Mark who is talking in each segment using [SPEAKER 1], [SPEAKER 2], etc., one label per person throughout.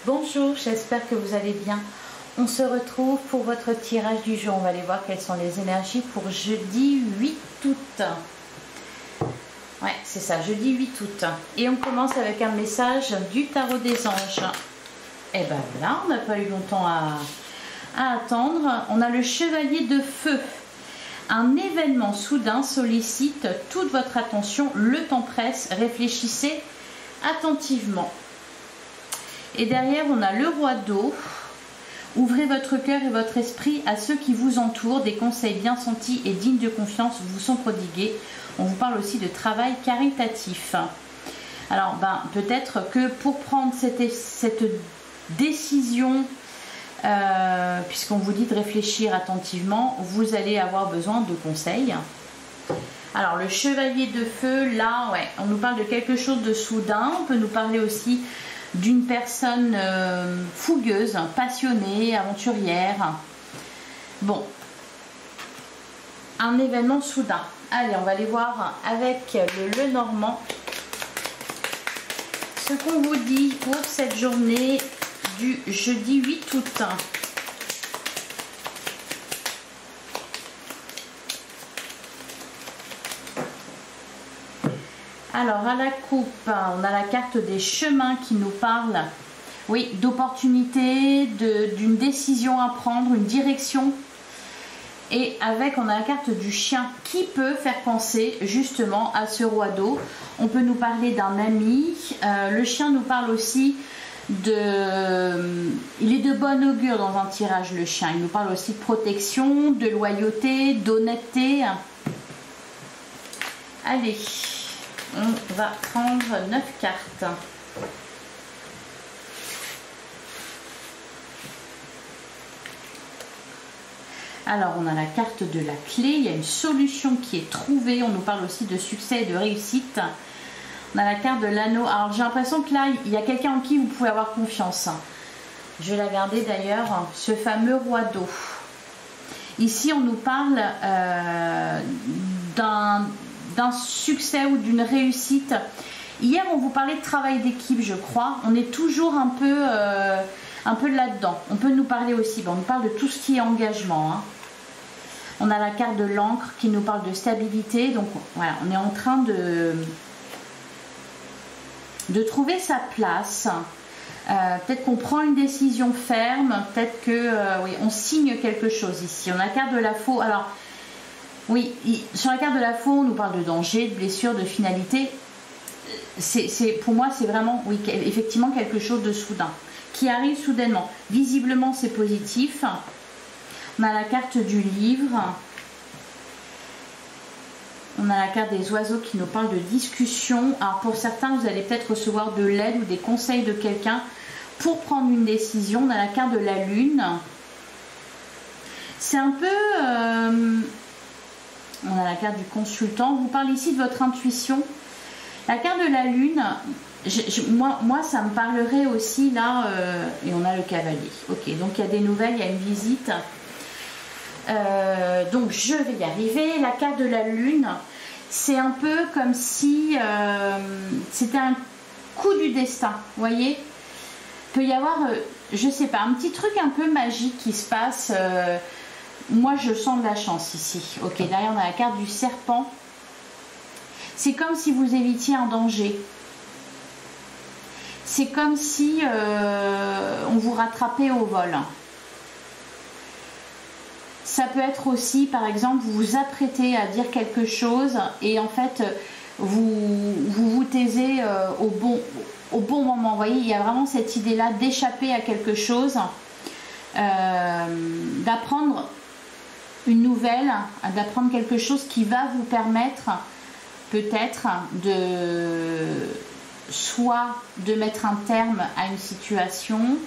[SPEAKER 1] Bonjour, j'espère que vous allez bien. On se retrouve pour votre tirage du jour. On va aller voir quelles sont les énergies pour jeudi 8 août. Ouais, c'est ça, jeudi 8 août. Et on commence avec un message du tarot des anges. Et ben voilà, on n'a pas eu longtemps à attendre. On a le chevalier de feu. Un événement soudain sollicite toute votre attention. Le temps presse, réfléchissez attentivement. Et derrière, on a le roi d'eau. Ouvrez votre cœur et votre esprit à ceux qui vous entourent. Des conseils bien sentis et dignes de confiance vous sont prodigués. On vous parle aussi de travail caritatif. Alors, peut-être que pour prendre cette décision, puisqu'on vous dit de réfléchir attentivement, vous allez avoir besoin de conseils. Alors, le chevalier de feu, là, ouais, on nous parle de quelque chose de soudain. On peut nous parler aussi d'une personne fougueuse, passionnée, aventurière. Bon, un événement soudain. Allez, on va aller voir avec le Lenormand ce qu'on vous dit pour cette journée du jeudi 8 août. Alors, à la coupe, on a la carte des chemins qui nous parle, oui, d'opportunités, d'une décision à prendre, une direction. Et avec, on a la carte du chien qui peut faire penser justement à ce roi d'eau. On peut nous parler d'un ami. Le chien nous parle aussi de... Il est de bon augure dans un tirage, le chien. Il nous parle aussi de protection, de loyauté, d'honnêteté. Allez. On va prendre 9 cartes. Alors, on a la carte de la clé. Il y a une solution qui est trouvée. On nous parle aussi de succès et de réussite. On a la carte de l'anneau. Alors, j'ai l'impression que là, il y a quelqu'un en qui vous pouvez avoir confiance. Je vais la garder d'ailleurs. Ce fameux roi d'eau. Ici, on nous parle d'un succès ou d'une réussite. Hier, on vous parlait de travail d'équipe, je crois. On est toujours un peu là-dedans. On peut nous parler aussi, on nous parle de tout ce qui est engagement. Hein. On a la carte de l'encre qui nous parle de stabilité. Donc voilà, on est en train de trouver sa place. Peut-être qu'on prend une décision ferme. Peut-être que oui, on signe quelque chose ici. On a la carte de la faux. Alors, oui, sur la carte de la faux, on nous parle de danger, de blessure, de finalité. Pour moi, c'est vraiment, oui, effectivement, quelque chose de soudain, qui arrive soudainement. Visiblement, c'est positif. On a la carte du livre. On a la carte des oiseaux qui nous parle de discussion. Alors, pour certains, vous allez peut-être recevoir de l'aide ou des conseils de quelqu'un pour prendre une décision. On a la carte de la lune. C'est un peu... on a la carte du consultant. On vous parle ici de votre intuition. La carte de la lune, moi ça me parlerait aussi là, et on a le cavalier. Ok, donc il y a des nouvelles, il y a une visite. Donc je vais y arriver. La carte de la lune, c'est un peu comme si c'était un coup du destin, vous voyez. Il peut y avoir, je sais pas, un petit truc un peu magique qui se passe. Moi, je sens de la chance ici. Ok, derrière, on a la carte du serpent. C'est comme si vous évitiez un danger. C'est comme si on vous rattrapait au vol. Ça peut être aussi, par exemple, vous vous apprêtez à dire quelque chose et en fait, vous taisez au bon moment. Vous voyez, il y a vraiment cette idée-là d'échapper à quelque chose, d'apprendre une nouvelle, d'apprendre quelque chose qui va vous permettre peut-être soit de mettre un terme à une situation,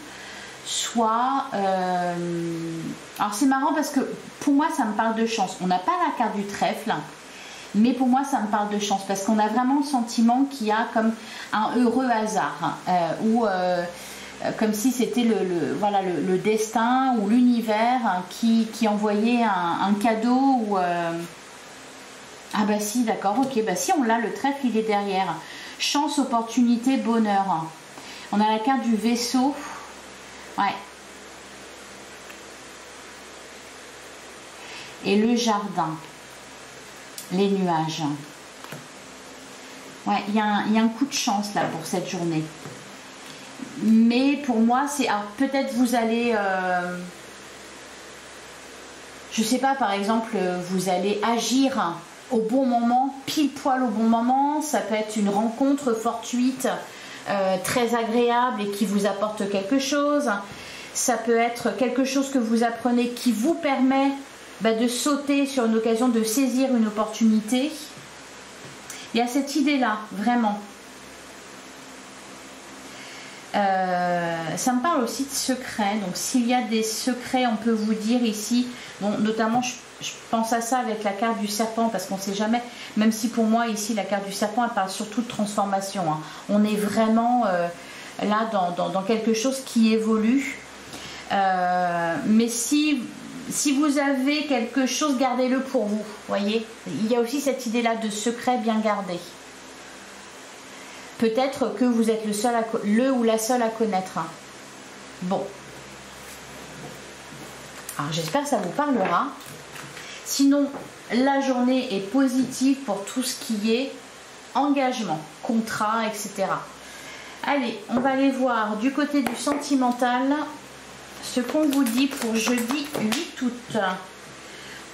[SPEAKER 1] soit... alors c'est marrant parce que pour moi ça me parle de chance. On n'a pas la carte du trèfle, mais pour moi ça me parle de chance parce qu'on a vraiment le sentiment qu'il y a comme un heureux hasard ou comme si c'était voilà, le destin ou l'univers qui envoyait un cadeau ou ah bah si, d'accord, ok, bah si on l'a, le trèfle il est derrière. Chance, opportunité, bonheur. On a la carte du vaisseau. Ouais. Et le jardin, les nuages. Ouais, il y a un coup de chance là pour cette journée. Mais pour moi, c'est... Alors peut-être vous allez... je sais pas, par exemple, vous allez agir au bon moment, pile poil au bon moment. Ça peut être une rencontre fortuite, très agréable et qui vous apporte quelque chose. Ça peut être quelque chose que vous apprenez qui vous permet de sauter sur une occasion, de saisir une opportunité. Il y a cette idée-là, vraiment. Ça me parle aussi de secrets. Donc s'il y a des secrets, on peut vous dire ici, bon, notamment je pense à ça avec la carte du serpent, parce qu'on ne sait jamais, même si pour moi ici la carte du serpent elle parle surtout de transformation, hein. On est vraiment là dans quelque chose qui évolue, mais si vous avez quelque chose, gardez-le pour vous, voyez. Il y a aussi cette idée là de secret bien gardé. Peut-être que vous êtes le ou la seule à connaître. Bon. Alors j'espère que ça vous parlera. Sinon, la journée est positive pour tout ce qui est engagement, contrat, etc. Allez, on va aller voir du côté du sentimental ce qu'on vous dit pour jeudi 8 août.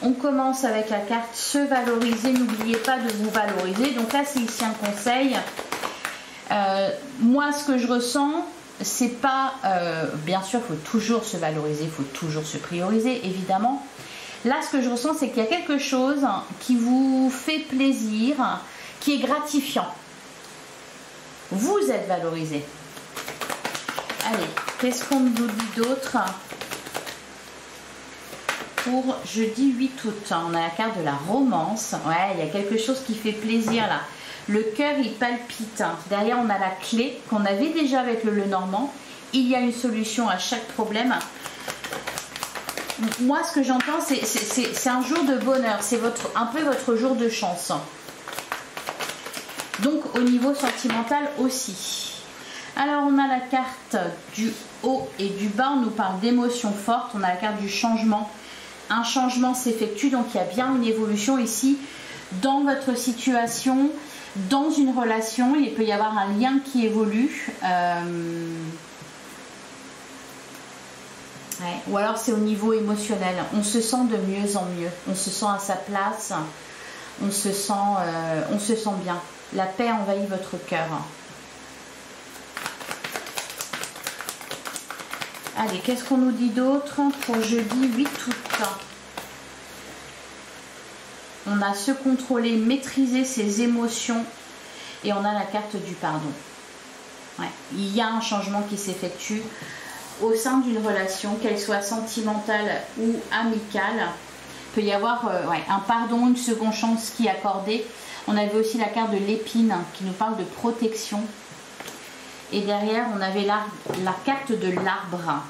[SPEAKER 1] On commence avec la carte se valoriser. N'oubliez pas de vous valoriser. Donc là, c'est ici un conseil. Moi, ce que je ressens, c'est pas... bien sûr, il faut toujours se valoriser, il faut toujours se prioriser, évidemment. Là, ce que je ressens, c'est qu'il y a quelque chose qui vous fait plaisir, qui est gratifiant. Vous êtes valorisé. Allez, qu'est-ce qu'on nous dit d'autre pour jeudi 8 août? On a la carte de la romance. Ouais, il y a quelque chose qui fait plaisir là. Le cœur, il palpite. Derrière, on a la clé qu'on avait déjà avec le Lenormand. Il y a une solution à chaque problème. Moi, ce que j'entends, c'est un jour de bonheur. C'est un peu votre jour de chance. Donc, au niveau sentimental aussi. Alors, on a la carte du haut et du bas. On nous parle d'émotions fortes. On a la carte du changement. Un changement s'effectue. Donc, il y a bien une évolution ici dans votre situation. Dans une relation, il peut y avoir un lien qui évolue. Ouais. Ou alors c'est au niveau émotionnel. On se sent de mieux en mieux. On se sent à sa place. On se sent bien. La paix envahit votre cœur. Allez, qu'est-ce qu'on nous dit d'autre pour jeudi 8 août? On a se contrôler, maîtriser ses émotions et on a la carte du pardon. Ouais. Il y a un changement qui s'effectue au sein d'une relation, qu'elle soit sentimentale ou amicale. Il peut y avoir un pardon, une seconde chance qui est accordée. On avait aussi la carte de l'épine qui nous parle de protection. Et derrière, on avait la carte de l'arbre.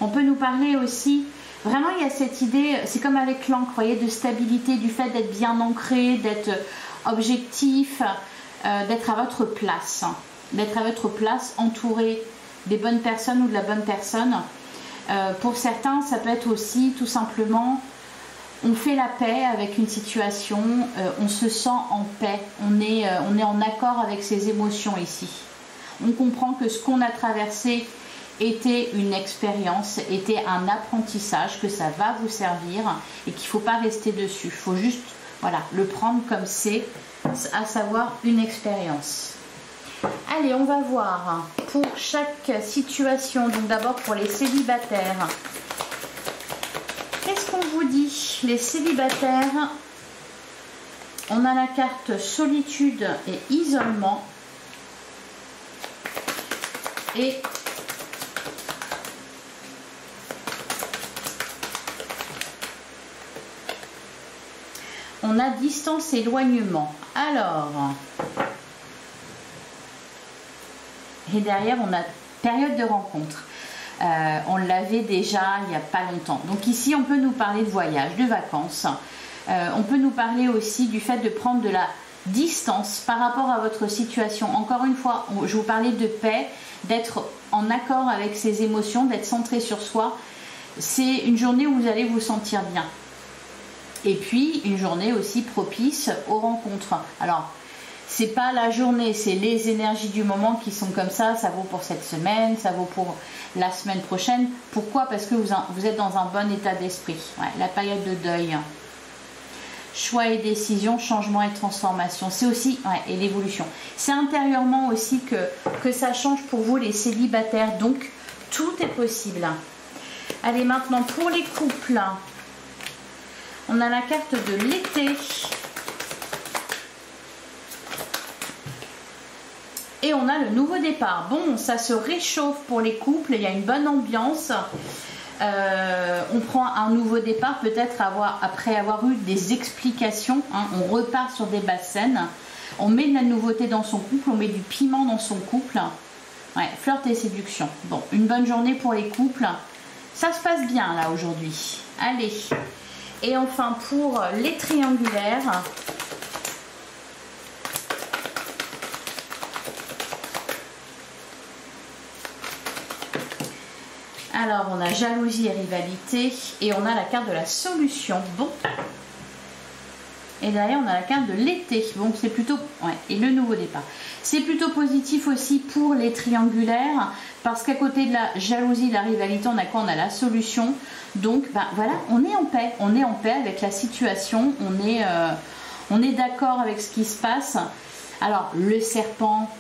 [SPEAKER 1] On peut nous parler aussi... Vraiment, il y a cette idée, c'est comme avec l'encre, vous voyez, de stabilité, du fait d'être bien ancré, d'être objectif, d'être à votre place. D'être à votre place, entouré des bonnes personnes ou de la bonne personne. Pour certains, ça peut être aussi tout simplement, on fait la paix avec une situation, on se sent en paix, on est en accord avec ses émotions ici. On comprend que ce qu'on a traversé était une expérience, était un apprentissage, que ça va vous servir et qu'il ne faut pas rester dessus. Il faut juste le prendre comme c'est, à savoir une expérience. Allez, on va voir pour chaque situation. Donc d'abord pour les célibataires. Qu'est-ce qu'on vous dit, les célibataires? On a la carte solitude et isolement. Et on a distance et éloignement. Alors, et derrière, on a période de rencontre. On l'avait déjà il n'y a pas longtemps. Donc ici, on peut nous parler de voyage, de vacances. On peut nous parler aussi du fait de prendre de la distance par rapport à votre situation. Encore une fois, je vous parlais de paix, d'être en accord avec ses émotions, d'être centré sur soi. C'est une journée où vous allez vous sentir bien. Et puis, une journée aussi propice aux rencontres. Alors, c'est pas la journée, c'est les énergies du moment qui sont comme ça. Ça vaut pour cette semaine, ça vaut pour la semaine prochaine. Pourquoi? Parce que vous êtes dans un bon état d'esprit. Ouais, la période de deuil. Choix et décision, changement et transformation. C'est aussi, et l'évolution. C'est intérieurement aussi que ça change pour vous les célibataires. Donc, tout est possible. Allez, maintenant, pour les couples, on a la carte de l'été. Et on a le nouveau départ. Bon, ça se réchauffe pour les couples. Il y a une bonne ambiance. On prend un nouveau départ, peut-être après avoir eu des explications. Hein, on repart sur des bases saines. On met de la nouveauté dans son couple. On met du piment dans son couple. Ouais, flirt et séduction. Bon, une bonne journée pour les couples. Ça se passe bien là aujourd'hui. Allez. Et enfin pour les triangulaires. Alors on a jalousie et rivalité. Et on a la carte de la solution. Bon. Et derrière on a la carte de l'été. Bon, c'est plutôt... Ouais, et le nouveau départ. C'est plutôt positif aussi pour les triangulaires. Parce qu'à côté de la jalousie, de la rivalité, on a quoi? On a la solution. Donc, ben, voilà, on est en paix. On est en paix avec la situation. On est d'accord avec ce qui se passe. Alors, le serpent,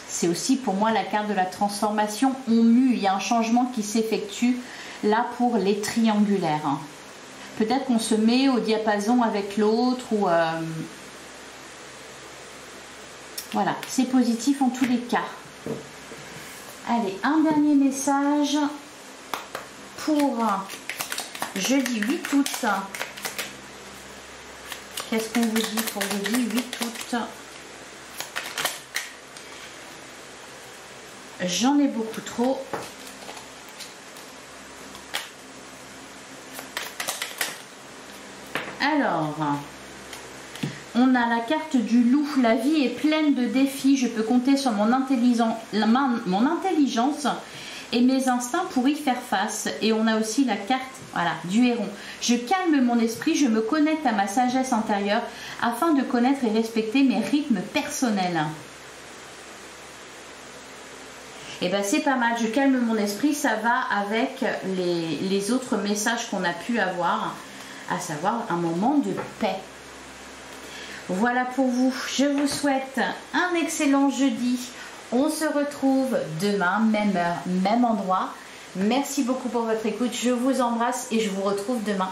[SPEAKER 1] c'est aussi pour moi la carte de la transformation. On mue, il y a un changement qui s'effectue là pour les triangulaires. Peut-être qu'on se met au diapason avec l'autre ou... Voilà, c'est positif en tous les cas. Allez, un dernier message pour jeudi 8 août. Qu'est-ce qu'on vous dit pour jeudi 8 août? J'en ai beaucoup trop. Alors, on a la carte du loup. La vie est pleine de défis. Je peux compter sur mon intelligence et mes instincts pour y faire face. Et on a aussi la carte, voilà, du héron. Je calme mon esprit, je me connecte à ma sagesse intérieure afin de connaître et respecter mes rythmes personnels. Et bien c'est pas mal, je calme mon esprit, ça va avec les autres messages qu'on a pu avoir, à savoir un moment de paix. Voilà pour vous, je vous souhaite un excellent jeudi. On se retrouve demain, même heure, même endroit. Merci beaucoup pour votre écoute, je vous embrasse et je vous retrouve demain.